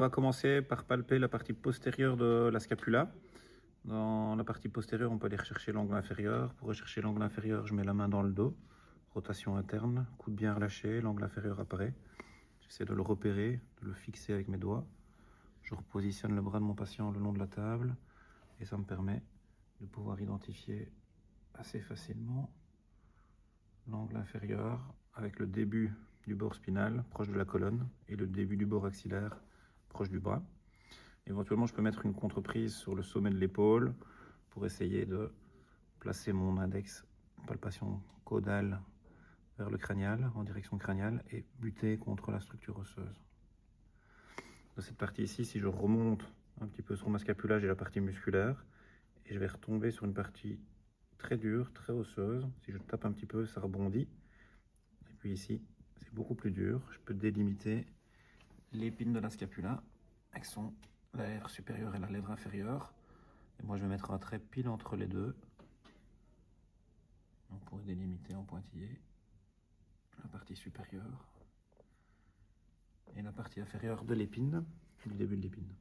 On va commencer par palper la partie postérieure de la scapula. Dans la partie postérieure, on peut aller rechercher l'angle inférieur. Pour rechercher l'angle inférieur, je mets la main dans le dos, rotation interne, coude bien relâché, l'angle inférieur apparaît. J'essaie de le repérer, de le fixer avec mes doigts. Je repositionne le bras de mon patient le long de la table et ça me permet de pouvoir identifier assez facilement l'angle inférieur avec le début du bord spinal proche de la colonne et le début du bord axillaire proche du bras. Éventuellement, je peux mettre une contreprise sur le sommet de l'épaule pour essayer de placer mon index, palpation caudale vers le crânial, en direction crâniale, et buter contre la structure osseuse. Dans cette partie ici, si je remonte un petit peu sur ma scapula, j'ai la partie musculaire, et je vais retomber sur une partie très dure, très osseuse. Si je tape un petit peu, ça rebondit. Et puis ici, c'est beaucoup plus dur. Je peux délimiter l'épine de la scapula avec la lèvre supérieure et la lèvre inférieure. Et moi, je vais mettre un trait pile entre les deux. Donc, pour délimiter en pointillé la partie supérieure et la partie inférieure de l'épine, du début de l'épine.